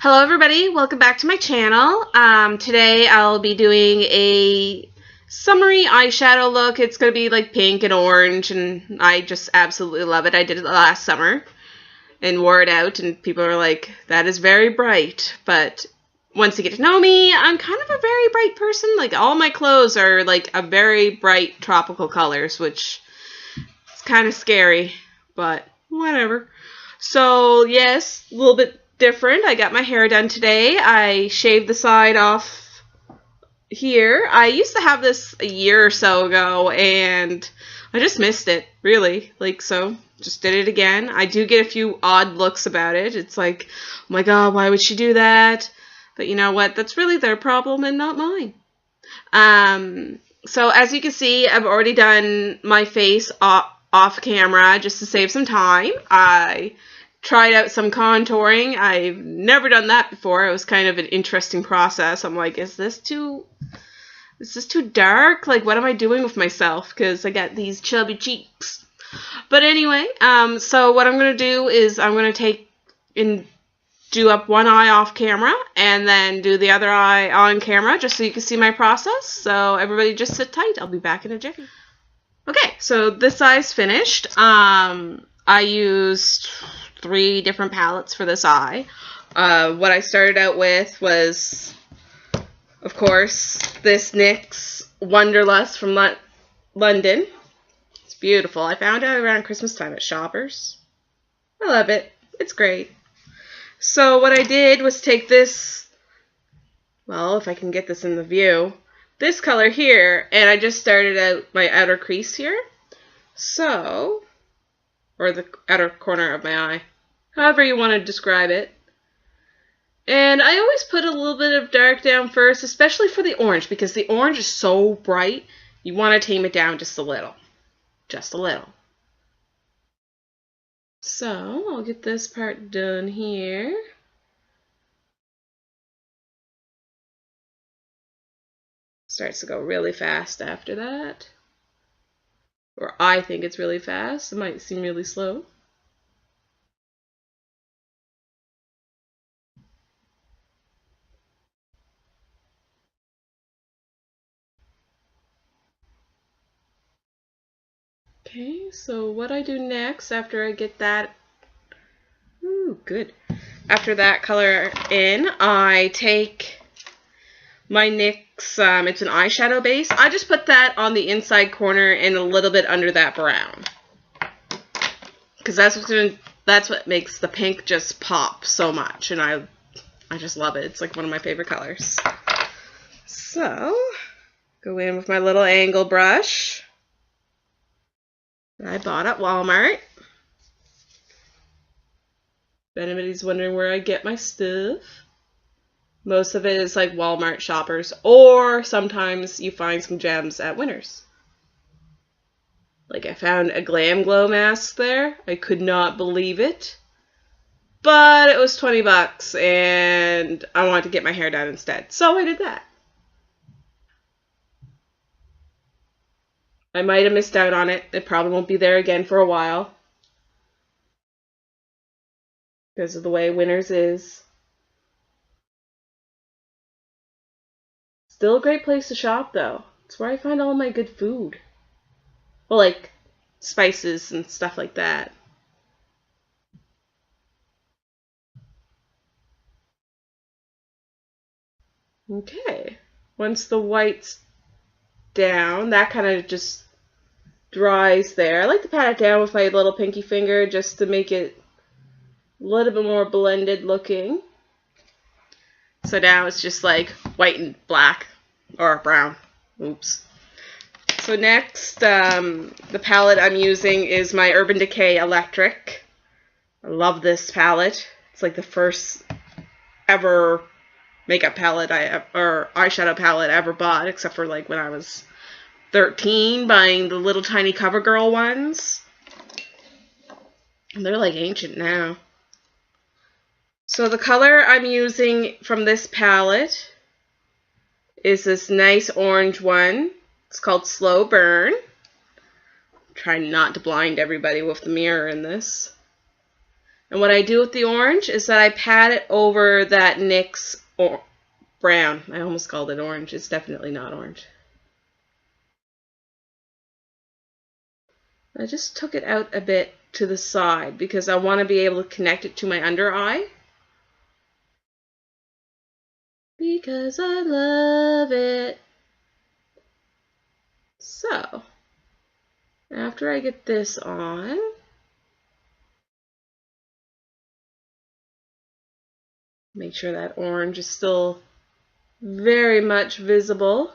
Hello everybody, welcome back to my channel. Today I'll be doing a summery eyeshadow look. It's going to be like pink and orange, and I just absolutely love it. I did it last summer and wore it out, and people were like, that is very bright. But once you get to know me, I'm kind of a very bright person. Like, all my clothes are like a very bright tropical colors, which is kind of scary, but whatever. So yes, a little bit different. I got my hair done today. I shaved the side off here. I used to have this a year or so ago, and I just missed it, really. So just did it again. I do get a few odd looks about it. It's like, oh my god, why would she do that? But you know what? That's really their problem and not mine. So as you can see, I've already done my face off camera just to save some time. I tried out some contouring. I've never done that before. It was kind of an interesting process. I'm like, is this too dark? Like, what am I doing with myself? Because I got these chubby cheeks. But anyway, so what I'm going to do is I'm going to take and do up one eye off camera and then do the other eye on camera just so you can see my process. So everybody just sit tight. I'll be back in a jiffy. Okay, so this eye's finished. I used 3 different palettes for this eye. What I started out with was, of course, this NYX Wonderlust from London. It's beautiful. I found it around Christmas time at Shoppers. I love it. It's great. So what I did was take this, well, if I can get this in the view, this color here, and I just started out my outer crease here. So, or the outer corner of my eye, however you want to describe it. And I always put a little bit of dark down first, especially for the orange, because the orange is so bright, you want to tame it down just a little. Just a little. So, I'll get this part done here. Starts to go really fast after that. Or I think it's really fast. It might seem really slow. Okay, so what I do next after I get that, ooh, good. After that color in, I take my NYX, it's an eyeshadow base. I just put that on the inside corner and a little bit under that brown. Because that's what makes the pink just pop so much, and I just love it. It's like one of my favorite colors. So, go in with my little angle brush that I bought at Walmart. If anybody's wondering where I get my stuff, most of it is like Walmart, Shoppers, or sometimes you find some gems at Winners. Like, I found a Glam Glow mask there. I could not believe it. But it was 20 bucks, and I wanted to get my hair done instead. So I did that. I might have missed out on it. It probably won't be there again for a while, because of the way Winners is. Still a great place to shop, though. It's where I find all my good food. Well, like spices and stuff like that. Okay. Once the white's down, that kind of just dries there. I like to pat it down with my little pinky finger just to make it a little bit more blended looking. So now it's just like white and black, or brown. Oops. So next, the palette I'm using is my Urban Decay Electric. I love this palette. It's like the first ever makeup palette or eyeshadow palette I ever bought, except for like when I was 13, buying the little tiny CoverGirl ones. And they're like ancient now. So the color I'm using from this palette is this nice orange one. It's called Slow Burn. I'm trying not to blind everybody with the mirror in this. And what I do with the orange is that I pat it over that NYX brown. I almost called it orange. It's definitely not orange. I just took it out a bit to the side because I want to be able to connect it to my under eye. Because I love it. So, after I get this on, make sure that orange is still very much visible.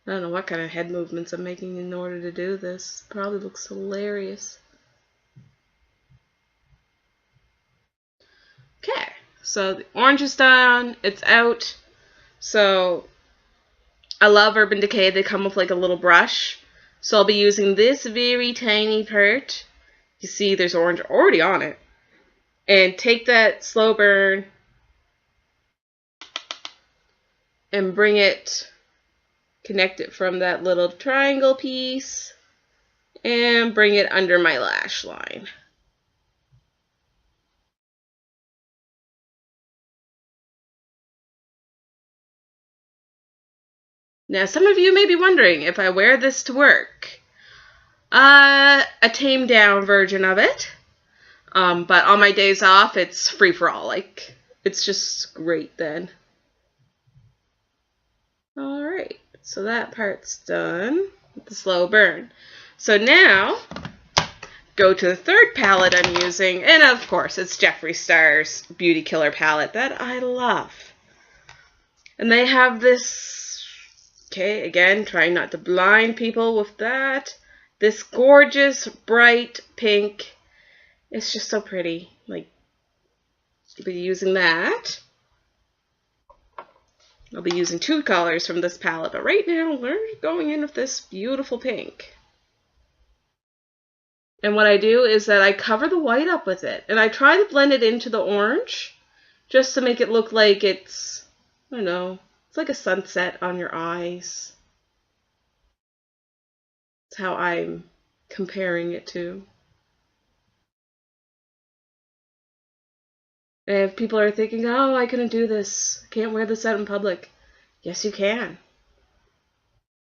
I don't know what kind of head movements I'm making in order to do this. Probably looks hilarious. Okay, so the orange is done, it's out. So I love Urban Decay. They come with like a little brush. So I'll be using this very tiny part. You see there's orange already on it. And take that slow burn and bring it, connect it from that little triangle piece and bring it under my lash line. Now, some of you may be wondering if I wear this to work. A tamed down version of it. But on my days off, it's free for all. Like, it's just great then. Alright, so that part's done with the slow burn. So now, go to the third palette I'm using, and of course, it's Jeffree Star's Beauty Killer palette that I love. And they have this, okay, again, trying not to blind people with that, this gorgeous, bright pink. It's just so pretty. Like, I'll be using that. I'll be using 2 colors from this palette, but right now we're going in with this beautiful pink. And what I do is that I cover the white up with it, and I try to blend it into the orange, just to make it look like it's, I don't know, it's like a sunset on your eyes. That's how I'm comparing it to. And if people are thinking, oh, I couldn't do this, I can't wear this out in public. Yes, you can.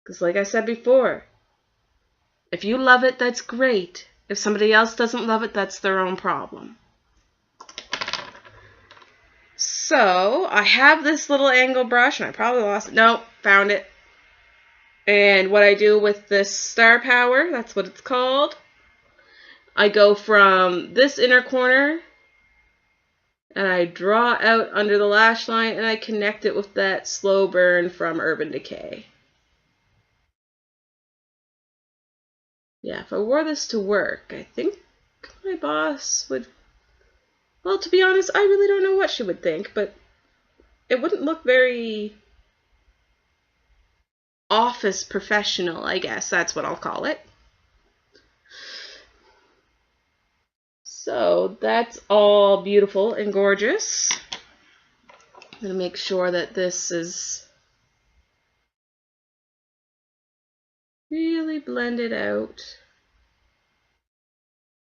Because like I said before, if you love it, that's great. If somebody else doesn't love it, that's their own problem. So, I have this little angle brush, and I probably lost it. Nope, found it. And what I do with this Star Power, that's what it's called, I go from this inner corner, and I draw out under the lash line, and I connect it with that slow burn from Urban Decay. Yeah, if I wore this to work, I think my boss would, well, to be honest, I really don't know what she would think, but it wouldn't look very office professional, I guess. That's what I'll call it. So that's all beautiful and gorgeous. I'm going to make sure that this is really blended out.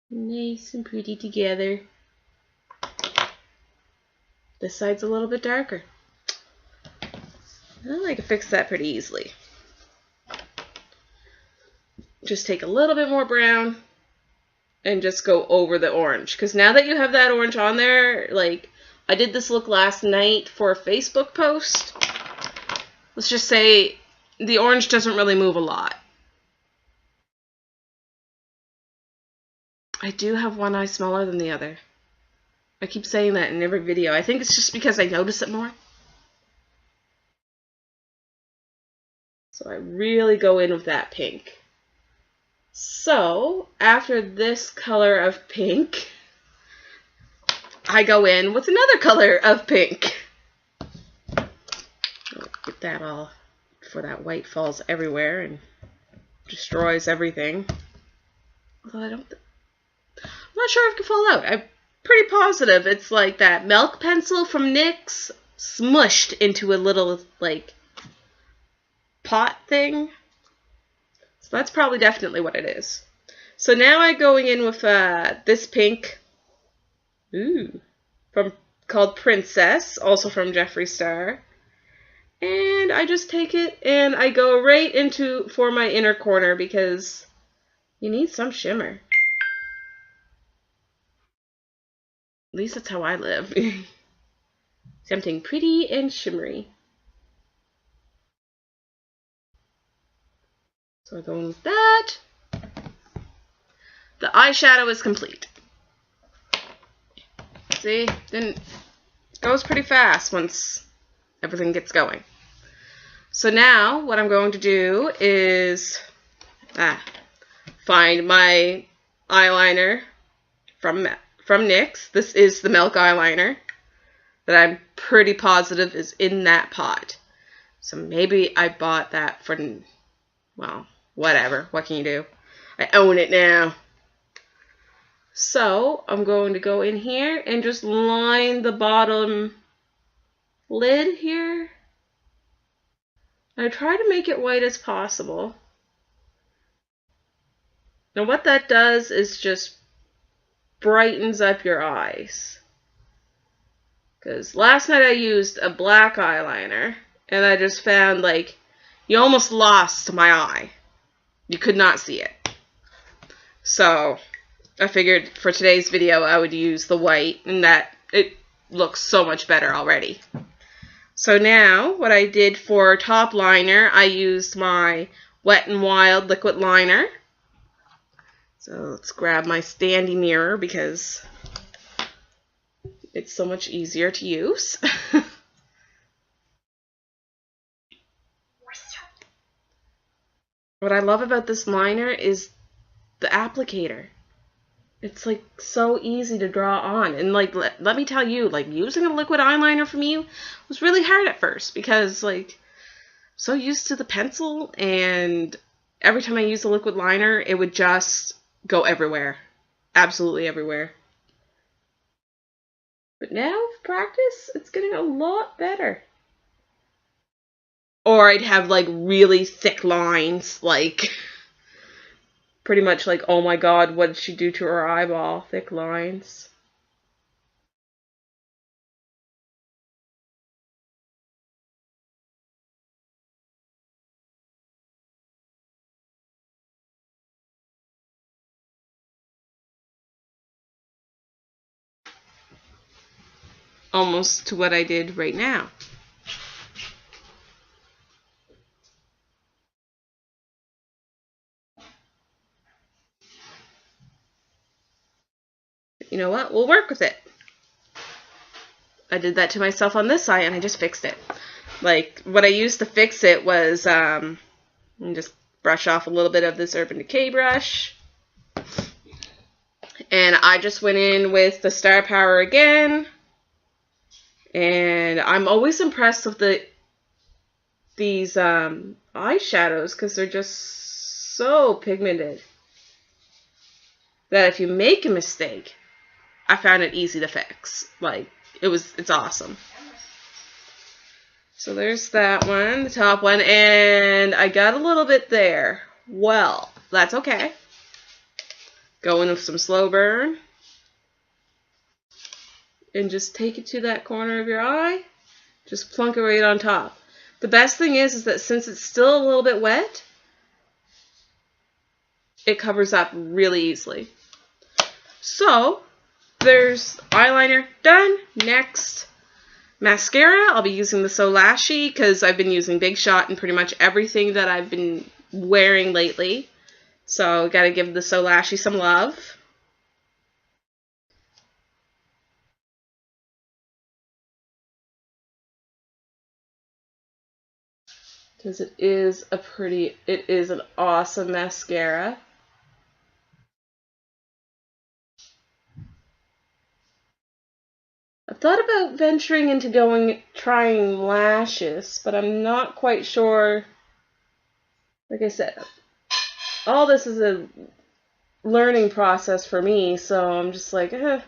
Nice and pretty together. This side's a little bit darker. I can fix that pretty easily. Just take a little bit more brown and just go over the orange. Because now that you have that orange on there, like, I did this look last night for a Facebook post. Let's just say the orange doesn't really move a lot. I do have one eye smaller than the other. I keep saying that in every video. I think it's just because I notice it more. So I really go in with that pink. So, after this color of pink, I go in with another color of pink. Get that all before that white falls everywhere and destroys everything. Although I'm not sure if it can fall out. I'm pretty positive it's like that milk pencil from NYX smushed into a little, like, pot thing. So that's probably definitely what it is. So now I'm going in with this pink, Ooh. Called Princess, also from Jeffree Star. And I just take it and I go right for my inner corner because you need some shimmer. At least that's how I live. Something pretty and shimmery. So I go in with that. The eyeshadow is complete. See? It goes pretty fast once everything gets going. So now what I'm going to do is find my eyeliner from NYX. This is the Milk eyeliner that I'm pretty positive is in that pot. So maybe I bought that for, well, whatever. What can you do? I own it now. So I'm going to go in here and just line the bottom lid here. I try to make it white as possible. Now what that does is just brightens up your eyes. Because last night I used a black eyeliner and I just found like you almost lost my eye. You could not see it. So I figured for today's video I would use the white and that it looks so much better already. So now what I did for top liner, I used my Wet n Wild liquid liner. So let's grab my standy mirror because it's so much easier to use. What I love about this liner is the applicator. It's like so easy to draw on, and like let me tell you, like using a liquid eyeliner for me was really hard at first because like I'm so used to the pencil, and every time I use a liquid liner it would just go everywhere, absolutely everywhere. But now with practice it's getting a lot better. Or I'd have like really thick lines, like pretty much like, oh my god, what did she do to her eyeball? Thick lines. Almost to what I did right now. You know what? We'll work with it. I did that to myself on this eye and I just fixed it. Like, what I used to fix it was, just brush off a little bit of this Urban Decay brush. And I just went in with the Star Power again. And I'm always impressed with these eyeshadows because they're just so pigmented that if you make a mistake, I found it easy to fix. Like, it's awesome. So there's that one, the top one, and I got a little bit there. Well, that's okay. Go in with some slow burn. And just take it to that corner of your eye. Just plunk it right on top. The best thing is that since it's still a little bit wet, it covers up really easily. So, there's eyeliner done. Next, mascara. I'll be using the So Lashy because I've been using Big Shot in pretty much everything that I've been wearing lately. So, gotta give the So Lashy some love. Because it is an awesome mascara. I've thought about venturing into trying lashes, but I'm not quite sure. Like I said, all this is a learning process for me, so I'm just like, I'm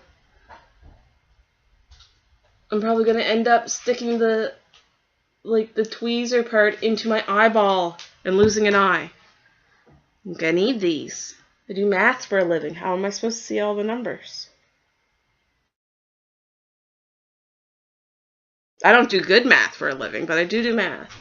probably going to end up sticking the tweezer part into my eyeball and losing an eye. I'm going to need these. I do math for a living. How am I supposed to see all the numbers? I don't do good math for a living, but I do math.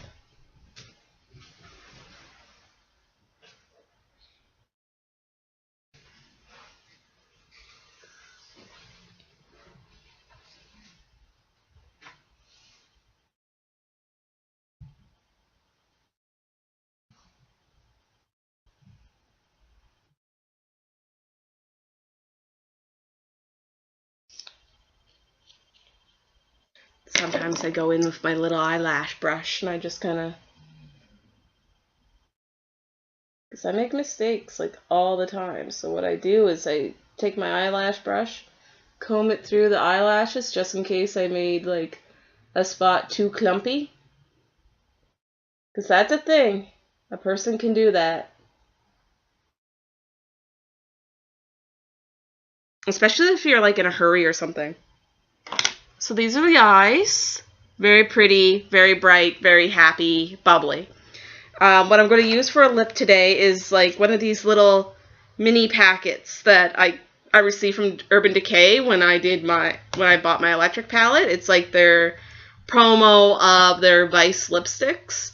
Sometimes I go in with my little eyelash brush and I just kind of, because I make mistakes like all the time. So what I do is I take my eyelash brush, comb it through the eyelashes just in case I made like a spot too clumpy. Because that's a thing. A person can do that. Especially if you're like in a hurry or something. So these are the eyes. Very pretty, very bright, very happy, bubbly. What I'm going to use for a lip today is like one of these little mini packets that I received from Urban Decay when I bought my electric palette. It's like their promo of their Vice lipsticks,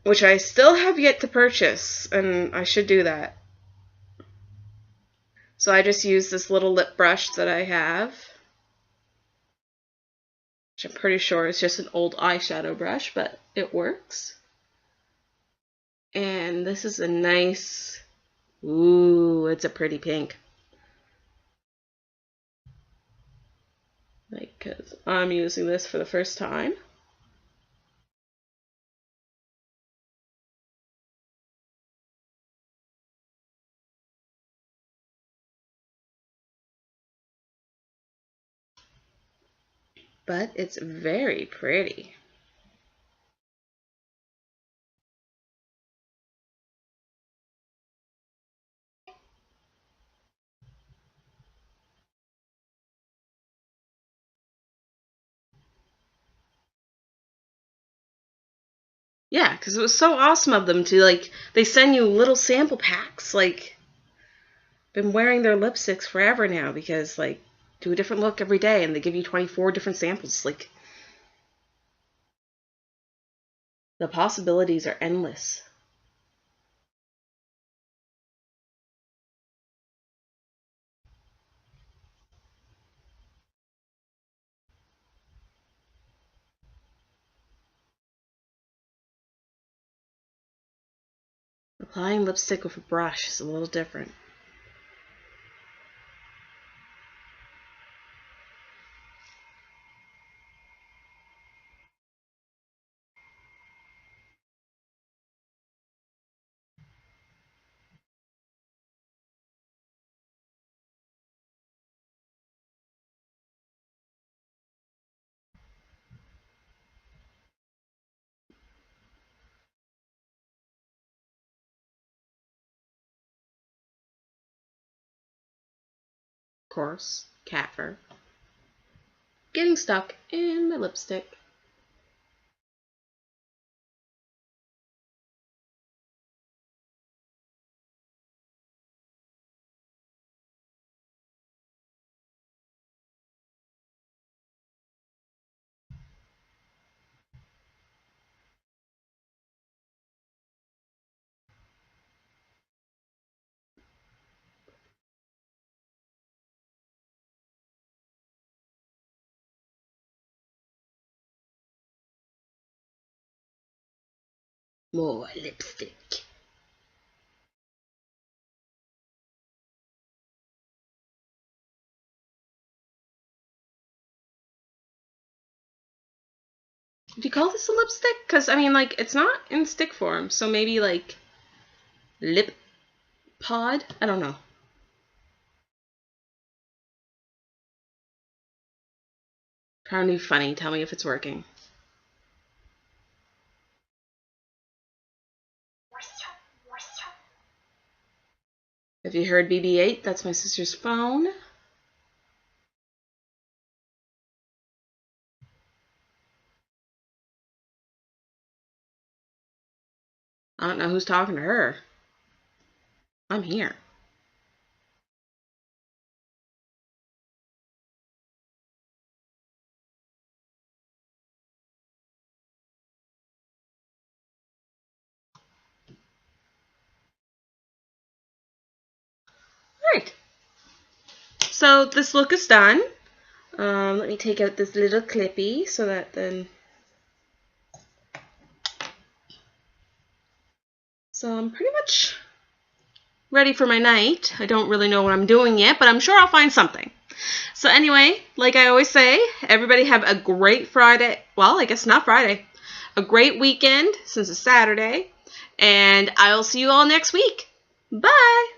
which I still have yet to purchase, and I should do that. So I just use this little lip brush that I have, which I'm pretty sure is just an old eyeshadow brush, but it works. And this is a nice, ooh, it's a pretty pink. Like, because I'm using this for the first time. But it's very pretty. Yeah, because it was so awesome of them to, like, they send you little sample packs. Like, been wearing their lipsticks forever now because, like, do a different look every day and they give you 24 different samples. Like, the possibilities are endless. Applying lipstick with a brush is a little different. Of course, cat fur. Getting stuck in my lipstick. More lipstick. Do you call this a lipstick? Because, I mean, like, it's not in stick form, so maybe, like, lip pod? I don't know. Trying to be funny. Tell me if it's working. Have you heard BB-8? That's my sister's phone. I don't know who's talking to her. I'm here. Alright. So this look is done. Let me take out this little clippy so that then... So I'm pretty much ready for my night. I don't really know what I'm doing yet, but I'm sure I'll find something. So anyway, like I always say, everybody have a great Friday. Well, I guess not Friday. A great weekend since it's Saturday. And I'll see you all next week. Bye!